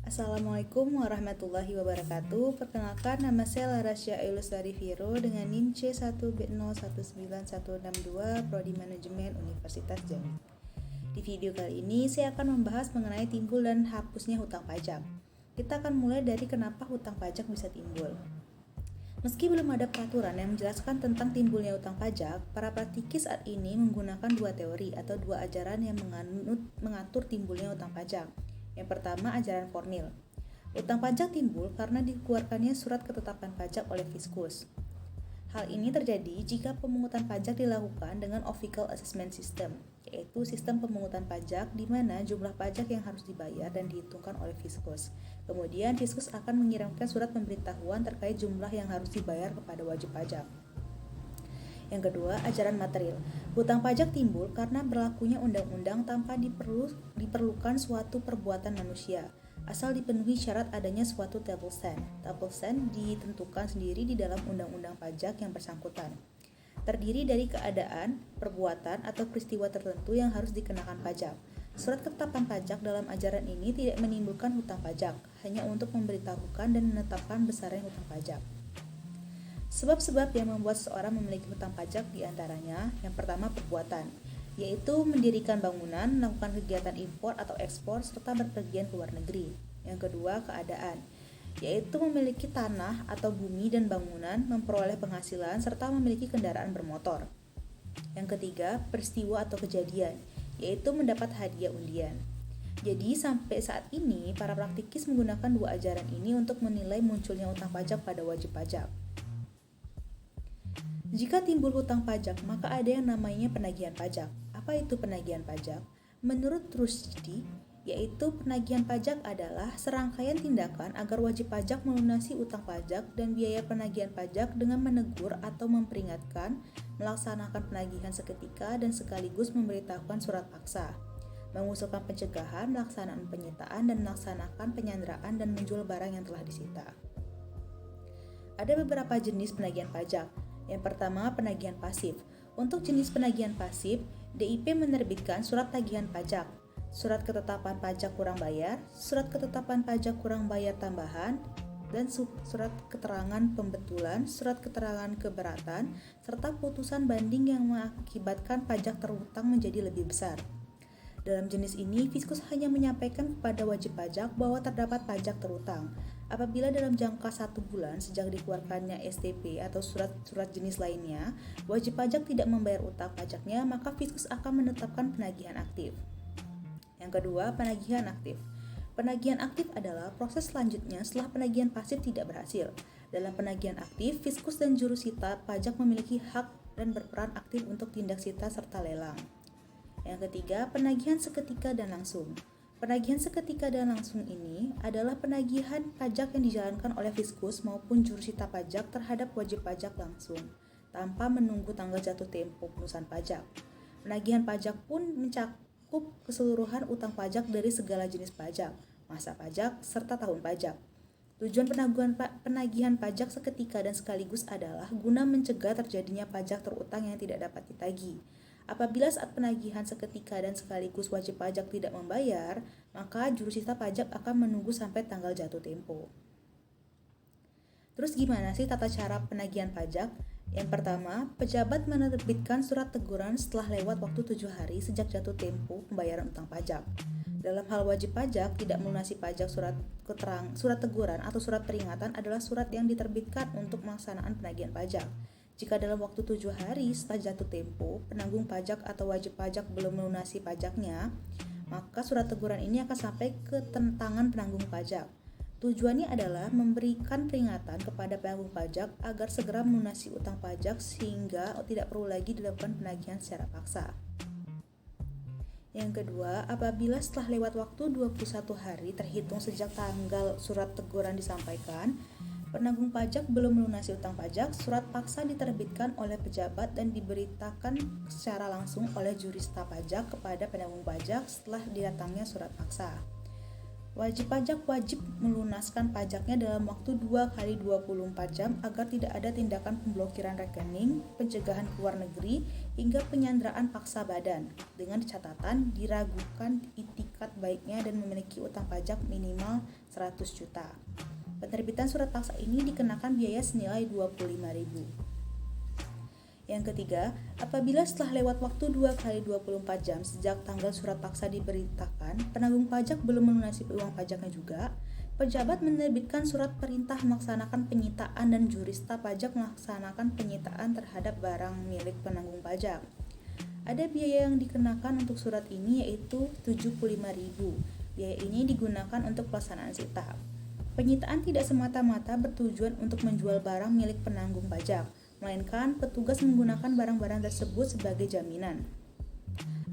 Assalamualaikum warahmatullahi wabarakatuh. Perkenalkan, nama saya Larasya Elusari Viro dengan NIM C1B019162 Prodi Manajemen Universitas Jambi. Di video kali ini saya akan membahas mengenai timbul dan hapusnya hutang pajak. Kita akan mulai dari kenapa hutang pajak bisa timbul. Meski belum ada peraturan yang menjelaskan tentang timbulnya hutang pajak, para praktikus saat ini menggunakan dua teori atau dua ajaran yang mengatur timbulnya hutang pajak. Yang pertama, ajaran Fornil. Hutang pajak timbul karena dikeluarkannya surat ketetapan pajak oleh Fiskus. Hal ini terjadi jika pemungutan pajak dilakukan dengan Vehicle Assessment System, yaitu sistem pemungutan pajak di mana jumlah pajak yang harus dibayar dan dihitungkan oleh Fiskus. Kemudian Fiskus akan mengirimkan surat pemberitahuan terkait jumlah yang harus dibayar kepada wajib pajak. Yang kedua, ajaran material. Hutang pajak timbul karena berlakunya undang-undang tanpa diperlukan suatu perbuatan manusia, asal dipenuhi syarat adanya suatu table stand. Table stand ditentukan sendiri di dalam undang-undang pajak yang bersangkutan. Terdiri dari keadaan, perbuatan, atau peristiwa tertentu yang harus dikenakan pajak. Surat ketetapan pajak dalam ajaran ini tidak menimbulkan hutang pajak, hanya untuk memberitahukan dan menetapkan besaran hutang pajak. Sebab-sebab yang membuat seseorang memiliki hutang pajak diantaranya, yang pertama perbuatan, yaitu mendirikan bangunan, melakukan kegiatan impor atau ekspor, serta berpergian ke luar negeri. Yang kedua, keadaan, yaitu memiliki tanah atau bumi dan bangunan, memperoleh penghasilan, serta memiliki kendaraan bermotor. Yang ketiga, peristiwa atau kejadian, yaitu mendapat hadiah undian. Jadi sampai saat ini, para praktikis menggunakan dua ajaran ini untuk menilai munculnya hutang pajak pada wajib pajak. Jika timbul hutang pajak, maka ada yang namanya penagihan pajak. Apa itu penagihan pajak? Menurut Rushdie, yaitu penagihan pajak adalah serangkaian tindakan agar wajib pajak melunasi utang pajak dan biaya penagihan pajak dengan menegur atau memperingatkan, melaksanakan penagihan seketika dan sekaligus memberitahukan surat paksa, mengusulkan pencegahan, melaksanakan penyitaan, dan melaksanakan penyanderaan dan menjual barang yang telah disita. Ada beberapa jenis penagihan pajak. Yang pertama, penagihan pasif. Untuk jenis penagihan pasif, DIP menerbitkan surat tagihan pajak, surat ketetapan pajak kurang bayar, surat ketetapan pajak kurang bayar tambahan, dan surat keterangan pembetulan, surat keterangan keberatan, serta putusan banding yang mengakibatkan pajak terhutang menjadi lebih besar. Dalam jenis ini, Fiskus hanya menyampaikan kepada wajib pajak bahwa terdapat pajak terhutang. Apabila dalam jangka 1 bulan sejak dikeluarkannya STP atau surat-surat jenis lainnya, wajib pajak tidak membayar utang pajaknya, maka Fiskus akan menetapkan penagihan aktif. Yang kedua, penagihan aktif. Penagihan aktif adalah proses selanjutnya setelah penagihan pasif tidak berhasil. Dalam penagihan aktif, Fiskus dan jurusita pajak memiliki hak dan berperan aktif untuk tindak sita serta lelang. Yang ketiga, penagihan seketika dan langsung. Penagihan seketika dan langsung ini adalah penagihan pajak yang dijalankan oleh Fiskus maupun jurusita pajak terhadap wajib pajak langsung, tanpa menunggu tanggal jatuh tempo penurusan pajak. Penagihan pajak pun mencakup keseluruhan utang pajak dari segala jenis pajak, masa pajak, serta tahun pajak. Tujuan penagihan pajak seketika dan sekaligus adalah guna mencegah terjadinya pajak terutang yang tidak dapat ditagih. Apabila saat penagihan seketika dan sekaligus wajib pajak tidak membayar, maka jurusita pajak akan menunggu sampai tanggal jatuh tempo. Terus gimana sih tata cara penagihan pajak? Yang pertama, pejabat menerbitkan surat teguran setelah lewat waktu 7 hari sejak jatuh tempo pembayaran utang pajak. Dalam hal wajib pajak, tidak melunasi pajak, surat teguran atau surat peringatan adalah surat yang diterbitkan untuk pelaksanaan penagihan pajak. Jika dalam waktu 7 hari setelah jatuh tempo, penanggung pajak atau wajib pajak belum melunasi pajaknya, maka surat teguran ini akan sampai ke tangan penanggung pajak. Tujuannya adalah memberikan peringatan kepada penanggung pajak agar segera melunasi utang pajak sehingga tidak perlu lagi dilakukan penagihan secara paksa. Yang kedua, apabila setelah lewat waktu 21 hari terhitung sejak tanggal surat teguran disampaikan, penanggung pajak belum melunasi utang pajak, surat paksa diterbitkan oleh pejabat dan diberitakan secara langsung oleh jurusita pajak kepada penanggung pajak setelah datangnya surat paksa. Wajib pajak wajib melunaskan pajaknya dalam waktu 2 kali 24 jam agar tidak ada tindakan pemblokiran rekening, pencegahan ke luar negeri, hingga penyanderaan paksa badan, dengan catatan diragukan itikat baiknya dan memiliki utang pajak minimal 100 juta. Penerbitan surat paksa ini dikenakan biaya senilai 25.000. Yang ketiga, apabila setelah lewat waktu 2 kali 24 jam sejak tanggal surat paksa diberitakan, penanggung pajak belum melunasi uang pajaknya juga, pejabat menerbitkan surat perintah melaksanakan penyitaan dan jurista pajak melaksanakan penyitaan terhadap barang milik penanggung pajak. Ada biaya yang dikenakan untuk surat ini yaitu 75.000. Biaya ini digunakan untuk pelaksanaan sita. Penyitaan tidak semata-mata bertujuan untuk menjual barang milik penanggung pajak, melainkan petugas menggunakan barang-barang tersebut sebagai jaminan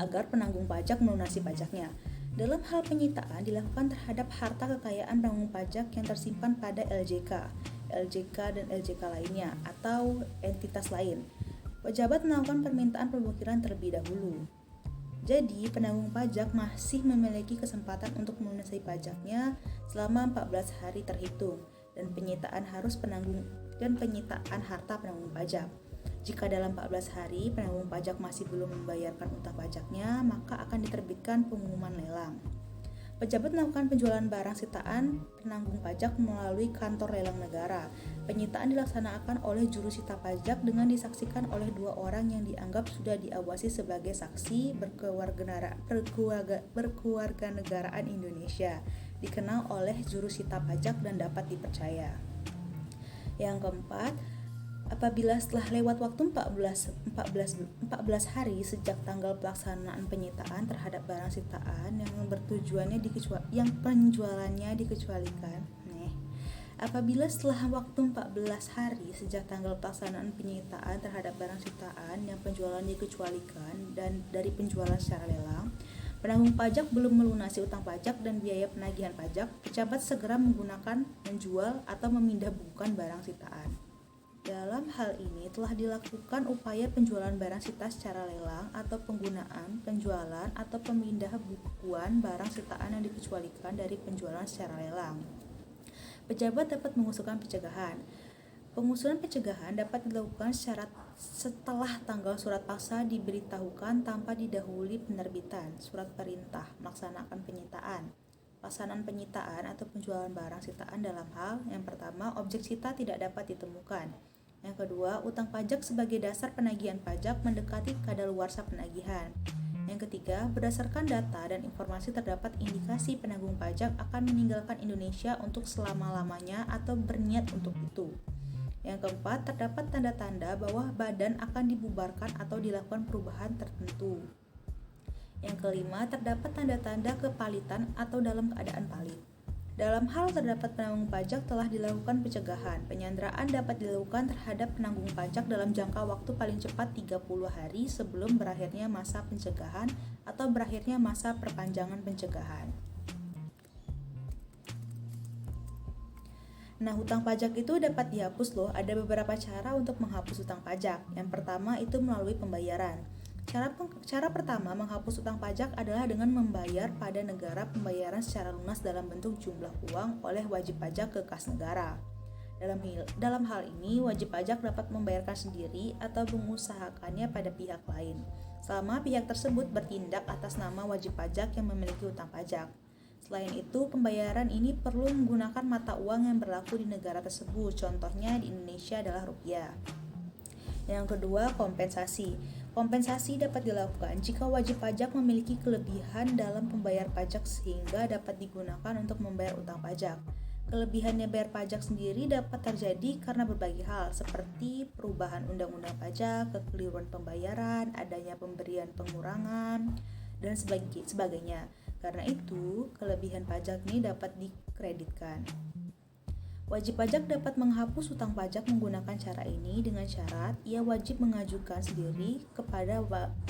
agar penanggung pajak melunasi pajaknya. Dalam hal penyitaan dilakukan terhadap harta kekayaan penanggung pajak yang tersimpan pada LJK dan LJK lainnya atau entitas lain. Pejabat melakukan permintaan pemblokiran terlebih dahulu. Jadi, penanggung pajak masih memiliki kesempatan untuk melunasi pajaknya selama 14 hari terhitung dan penyitaan harta penanggung pajak. Jika dalam 14 hari penanggung pajak masih belum membayarkan utang pajaknya, maka akan diterbitkan pengumuman lelang. Pejabat melakukan penjualan barang sitaan penanggung pajak melalui kantor lelang negara. Penyitaan dilaksanakan oleh juru sita pajak dengan disaksikan oleh 2 orang yang dianggap sudah diawasi sebagai saksi berkewarganegaraan Indonesia, dikenal oleh juru sita pajak dan dapat dipercaya. Yang keempat, apabila setelah lewat waktu 14 hari sejak tanggal pelaksanaan penyitaan terhadap barang sitaan yang penjualannya dikecualikan. Apabila setelah waktu 14 hari sejak tanggal pelaksanaan penyitaan terhadap barang sitaan yang penjualan dikecualikan dan dari penjualan secara lelang, penanggung pajak belum melunasi utang pajak dan biaya penagihan pajak, pejabat segera menjual atau memindah bukukan barang sitaan. Dalam hal ini telah dilakukan upaya penjualan barang sita secara lelang atau penggunaan, penjualan, atau pemindah bukuan barang sitaan yang dikecualikan dari penjualan secara lelang. Pejabat dapat mengusulkan pencegahan. Pengusulan pencegahan dapat dilakukan setelah tanggal surat paksa diberitahukan tanpa didahului penerbitan surat perintah melaksanakan penyitaan. Pelaksanaan penyitaan atau penjualan barang sitaan dalam hal yang pertama, objek sita tidak dapat ditemukan. Yang kedua, utang pajak sebagai dasar penagihan pajak mendekati kadaluarsa penagihan. Yang ketiga, berdasarkan data dan informasi terdapat indikasi penanggung pajak akan meninggalkan Indonesia untuk selama-lamanya atau berniat untuk itu. Yang keempat, terdapat tanda-tanda bahwa badan akan dibubarkan atau dilakukan perubahan tertentu. Yang kelima, terdapat tanda-tanda kepalitan atau dalam keadaan palit. Dalam hal terdapat penanggung pajak telah dilakukan pencegahan. Penyanderaan dapat dilakukan terhadap penanggung pajak dalam jangka waktu paling cepat 30 hari sebelum berakhirnya masa pencegahan atau berakhirnya masa perpanjangan pencegahan. Nah, hutang pajak itu dapat dihapus loh. Ada beberapa cara untuk menghapus hutang pajak. Yang pertama itu melalui pembayaran. Cara pertama menghapus utang pajak adalah dengan membayar pada negara pembayaran secara lunas dalam bentuk jumlah uang oleh wajib pajak ke kas negara. Dalam hal ini, wajib pajak dapat membayarkan sendiri atau mengusahakannya pada pihak lain, selama pihak tersebut bertindak atas nama wajib pajak yang memiliki utang pajak. Selain itu, pembayaran ini perlu menggunakan mata uang yang berlaku di negara tersebut, contohnya di Indonesia adalah rupiah. Yang kedua, kompensasi. Kompensasi dapat dilakukan jika wajib pajak memiliki kelebihan dalam pembayar pajak sehingga dapat digunakan untuk membayar utang pajak. Kelebihannya bayar pajak sendiri dapat terjadi karena berbagai hal seperti perubahan undang-undang pajak, kekeliruan pembayaran, adanya pemberian pengurangan, dan sebagainya. Karena itu, kelebihan pajak ini dapat dikreditkan. Wajib pajak dapat menghapus hutang pajak menggunakan cara ini dengan syarat ia wajib mengajukan sendiri kepada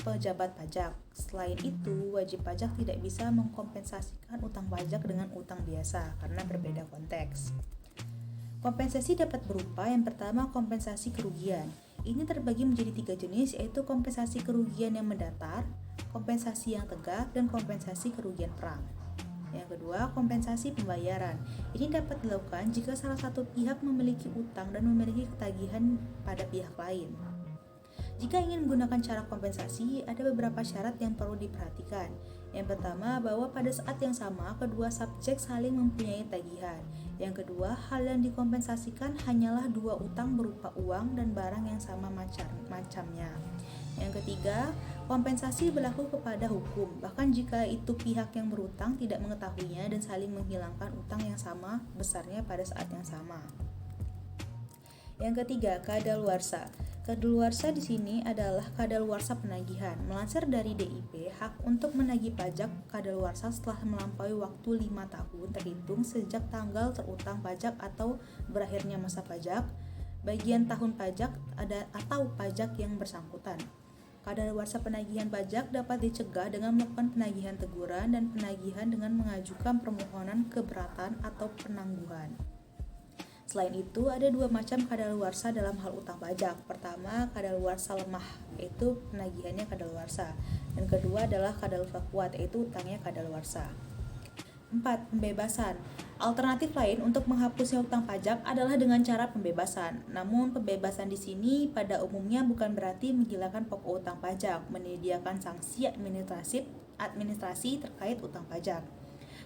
pejabat pajak. Selain itu, wajib pajak tidak bisa mengkompensasikan utang pajak dengan utang biasa karena berbeda konteks. Kompensasi dapat berupa yang pertama kompensasi kerugian. Ini terbagi menjadi 3 jenis yaitu kompensasi kerugian yang mendatar, kompensasi yang tegak, dan kompensasi kerugian perang. Yang kedua, kompensasi pembayaran. Ini dapat dilakukan jika salah satu pihak memiliki utang dan memiliki ketagihan pada pihak lain. Jika ingin menggunakan cara kompensasi, ada beberapa syarat yang perlu diperhatikan. Yang pertama, bahwa pada saat yang sama, kedua subjek saling mempunyai tagihan. Yang kedua, hal yang dikompensasikan hanyalah dua utang berupa uang dan barang yang sama macamnya. Yang ketiga, kompensasi berlaku kepada hukum, bahkan jika itu pihak yang berutang tidak mengetahuinya dan saling menghilangkan utang yang sama besarnya pada saat yang sama. Yang ketiga, kadaluarsa. Kadaluarsa di sini adalah kadaluarsa penagihan. Melansir dari DIP, hak untuk menagih pajak kadaluarsa setelah melampaui waktu 5 tahun terhitung sejak tanggal terutang pajak atau berakhirnya masa pajak, bagian tahun pajak atau pajak yang bersangkutan. Kadaluarsa penagihan pajak dapat dicegah dengan melakukan penagihan teguran dan penagihan dengan mengajukan permohonan keberatan atau penangguhan. Selain itu, ada dua macam kadaluarsa dalam hal utang pajak. Pertama, kadaluarsa lemah, yaitu penagihannya kadaluarsa. Dan kedua adalah kadaluarsa kuat, yaitu utangnya kadaluarsa. 4. Pembebasan. Alternatif lain untuk menghapusnya utang pajak adalah dengan cara pembebasan. Namun, pembebasan di sini pada umumnya bukan berarti menghilangkan pokok utang pajak, menyediakan sanksi administrasi terkait utang pajak.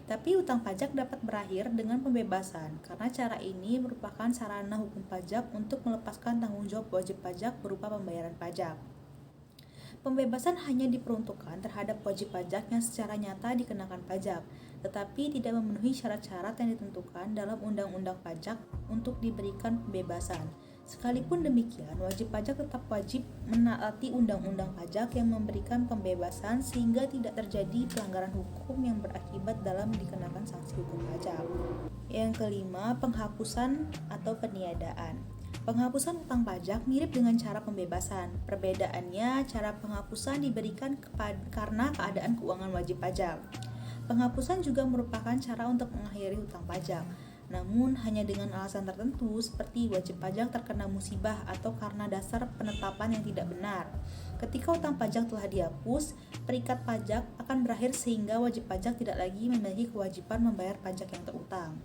Tapi utang pajak dapat berakhir dengan pembebasan, karena cara ini merupakan sarana hukum pajak untuk melepaskan tanggung jawab wajib pajak berupa pembayaran pajak. Pembebasan hanya diperuntukkan terhadap wajib pajak yang secara nyata dikenakan pajak, tetapi tidak memenuhi syarat-syarat yang ditentukan dalam Undang-Undang Pajak untuk diberikan pembebasan. Sekalipun demikian, wajib pajak tetap wajib menaati undang-undang pajak yang memberikan pembebasan sehingga tidak terjadi pelanggaran hukum yang berakibat dalam dikenakan sanksi hukum pajak. Yang kelima, penghapusan atau peniadaan. Penghapusan utang pajak mirip dengan cara pembebasan. Perbedaannya, cara penghapusan diberikan karena keadaan keuangan wajib pajak. Penghapusan juga merupakan cara untuk mengakhiri utang pajak, namun hanya dengan alasan tertentu seperti wajib pajak terkena musibah atau karena dasar penetapan yang tidak benar. Ketika utang pajak telah dihapus, perikat pajak akan berakhir sehingga wajib pajak tidak lagi memiliki kewajiban membayar pajak yang terutang.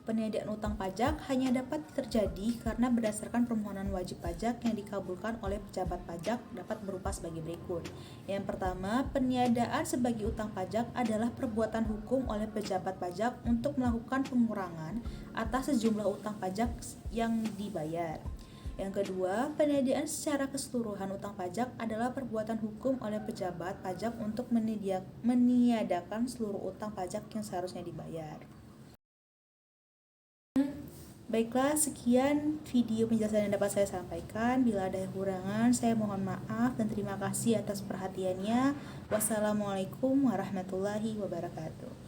Peniadaan utang pajak hanya dapat terjadi karena berdasarkan permohonan wajib pajak yang dikabulkan oleh pejabat pajak dapat berupa sebagai berikut. Yang pertama, peniadaan sebagai utang pajak adalah perbuatan hukum oleh pejabat pajak untuk melakukan pengurangan atas sejumlah utang pajak yang dibayar. Yang kedua, peniadaan secara keseluruhan utang pajak adalah perbuatan hukum oleh pejabat pajak untuk meniadakan seluruh utang pajak yang seharusnya dibayar. Baiklah, sekian video penjelasan yang dapat saya sampaikan. Bila ada kekurangan, saya mohon maaf dan terima kasih atas perhatiannya. Wassalamualaikum warahmatullahi wabarakatuh.